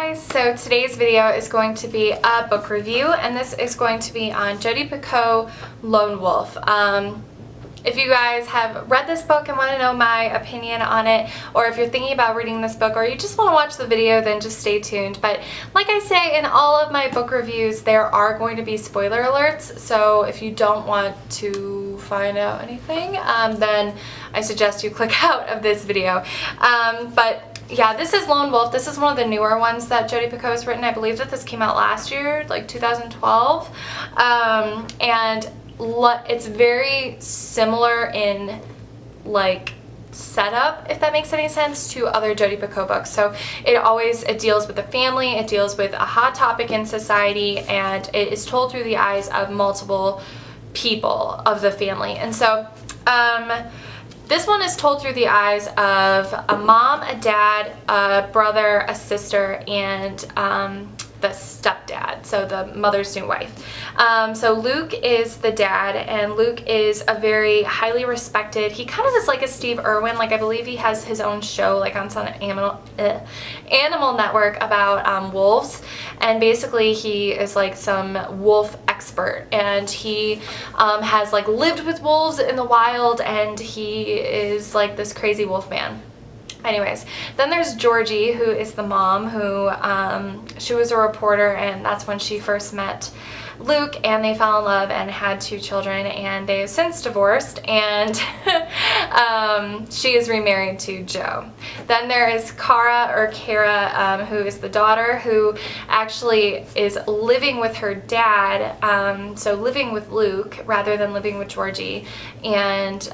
guys, so today's video is going to be a book review, and this is going to be on Jodi Picoult, Lone Wolf. If you guys have read this book and want to know my opinion on it, or if you're thinking about reading this book, or you just want to watch the video, then just stay tuned. But like I say in all of my book reviews, there are going to be spoiler alerts, so if you don't want to find out anything, then I suggest you click out of this video. But yeah, this is Lone Wolf. This is one of the newer ones that Jodi Picoult has written. I believe that this came out last year, like 2012. And it's very similar in like setup, if that makes any sense, to other Jodi Picoult books. So it deals with the family, it deals with a hot topic in society, and it is told through the eyes of multiple people of the family. And so this one is told through the eyes of a mom, a dad, a brother, a sister, and the stepdad, so the mother's new wife. So Luke is the dad, and Luke is a very highly respected, he kind of is like a Steve Irwin, like I believe he has his own show like on some Animal Network about wolves, and basically he is like some wolf expert, and he has like lived with wolves in the wild, and he is like this crazy wolf man. Anyways, then there's Georgie, who is the mom, who she was a reporter, and that's when she first met Luke, and they fell in love and had 2 children, and they have since divorced, and she is remarried to Joe. Then there is Kara, who is the daughter, who actually is living with her dad, so living with Luke rather than living with Georgie, and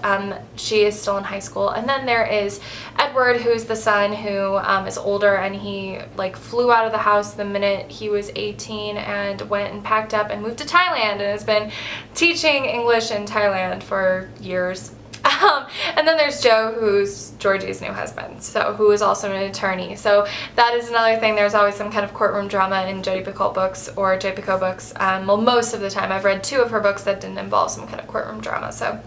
she is still in high school. And then there is Edward, who is the son, who is older, and he like flew out of the house the minute he was 18 and went and packed up and moved to Thailand and has been teaching English in Thailand for years. And then there's Joe, who's Georgie's new husband, so who is also an attorney. So that is another thing. There's always some kind of courtroom drama in Jodi Picoult books, or Jodi Picoult books. Well, most of the time. I've read 2 of her books that didn't involve some kind of courtroom drama. So,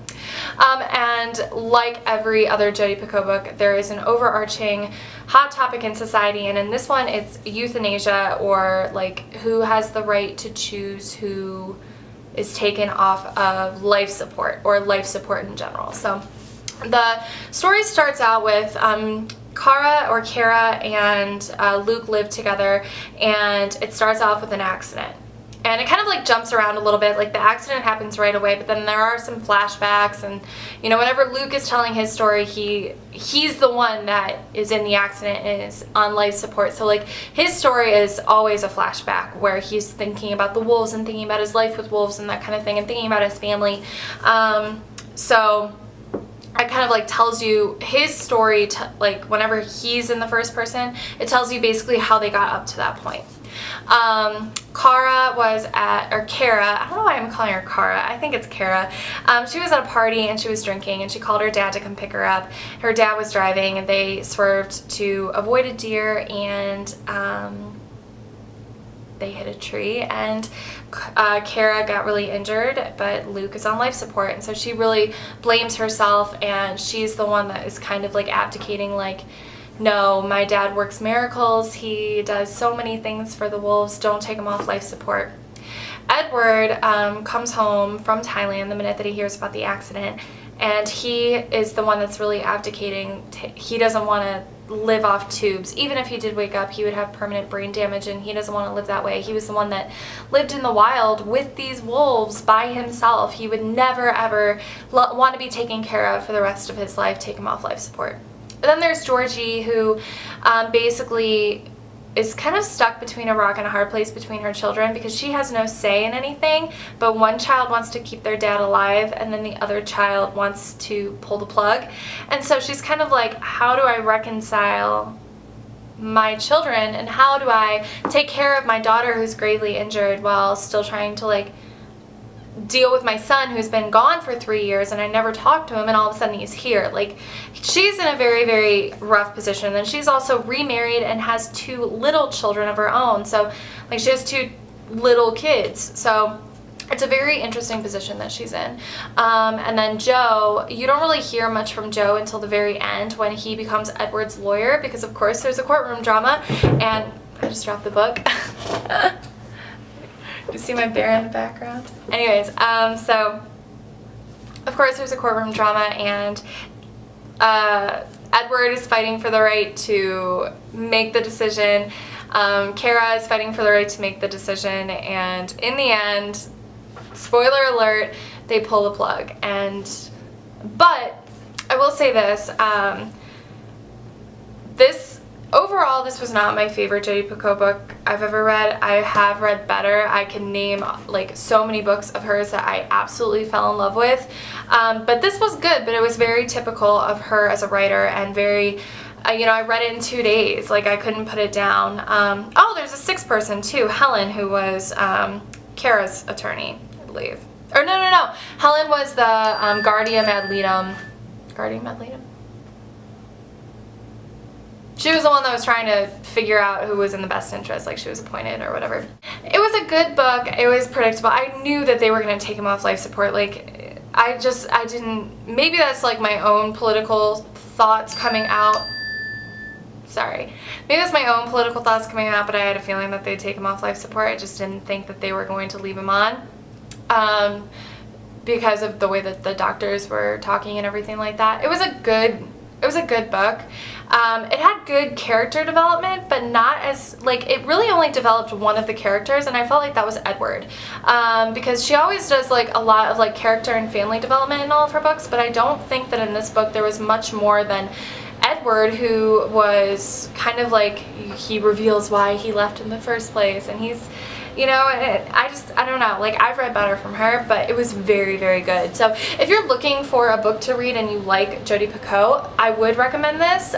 and like every other Jodi Picoult book, there is an overarching hot topic in society, and in this one, it's euthanasia, or like who has the right to choose who is taken off of life support, or life support in general. So the story starts out with Kara and Luke live together, and it starts off with an accident. And it kind of like jumps around a little bit, like the accident happens right away, but then there are some flashbacks, and you know, whenever Luke is telling his story, he's the one that is in the accident and is on life support. So like his story is always a flashback where he's thinking about the wolves and thinking about his life with wolves and that kind of thing, and thinking about his family. So it kind of like tells you his story, like whenever he's in the first person, it tells you basically how they got up to that point. Kara, I don't know why I'm calling her Kara, I think it's Kara. She was at a party and she was drinking, and she called her dad to come pick her up. Her dad was driving, and they swerved to avoid a deer, and they hit a tree, and Kara got really injured, but Luke is on life support, and so she really blames herself, and she's the one that is kind of like abdicating, like, no, my dad works miracles, he does so many things for the wolves, don't take him off life support. Edward comes home from Thailand the minute that he hears about the accident, and he is the one that's really abdicating. He doesn't want to live off tubes. Even if he did wake up, he would have permanent brain damage, and he doesn't want to live that way. He was the one that lived in the wild with these wolves by himself. He would never ever want to be taken care of for the rest of his life, take him off life support. And then there's Georgie, who basically is kind of stuck between a rock and a hard place between her children, because she has no say in anything, but one child wants to keep their dad alive, and then the other child wants to pull the plug. And so she's kind of like, how do I reconcile my children, and how do I take care of my daughter who's gravely injured while still trying to like deal with my son who's been gone for 3 years, and I never talked to him, and all of a sudden he's here. Like, she's in a very, very rough position. And she's also remarried and has 2 little children of her own. So like she has 2 little kids. So it's a very interesting position that she's in. And then Joe, you don't really hear much from Joe until the very end when he becomes Edward's lawyer, because of course there's a courtroom drama, and I just dropped the book. You see my bear in the background? Anyways, so of course there's a courtroom drama, and Edward is fighting for the right to make the decision. Kara is fighting for the right to make the decision, and in the end, spoiler alert, they pull the plug. But I will say this, overall, this was not my favorite Jodi Picoult book I've ever read. I have read better. I can name like so many books of hers that I absolutely fell in love with. But this was good, but it was very typical of her as a writer, and very, you know, I read it in 2 days. Like, I couldn't put it down. Oh, there's a sixth person too, Helen, who was Kara's attorney, I believe. Or no. Helen was the Guardian ad litem. Guardian ad litem? She was the one that was trying to figure out who was in the best interest, like she was appointed or whatever. It was a good book. It was predictable. I knew that they were going to take him off life support. Like, I didn't, maybe that's like my own political thoughts coming out. Sorry. Maybe that's my own political thoughts coming out, but I had a feeling that they'd take him off life support. I just didn't think that they were going to leave him on. Because of the way that the doctors were talking and everything like that. It was a good book. It had good character development, but not as, like, it really only developed one of the characters, and I felt like that was Edward. Because she always does, like, a lot of, like, character and family development in all of her books, but I don't think that in this book there was much more than Edward, who was kind of like, he reveals why he left in the first place, and he's, you know, I don't know, like, I've read better from her, but it was very, very good. So if you're looking for a book to read and you like Jodi Picoult, I would recommend this.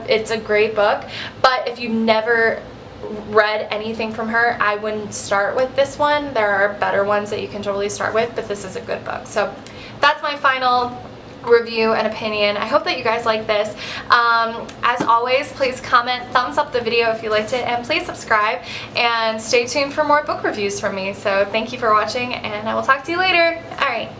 It's a great book, but if you've never read anything from her, I wouldn't start with this one. There are better ones that you can totally start with, but this is a good book. So that's my final review and opinion. I hope that you guys like this. As always, please comment, thumbs up the video if you liked it, and please subscribe, and stay tuned for more book reviews from me. So thank you for watching, and I will talk to you later. Alright.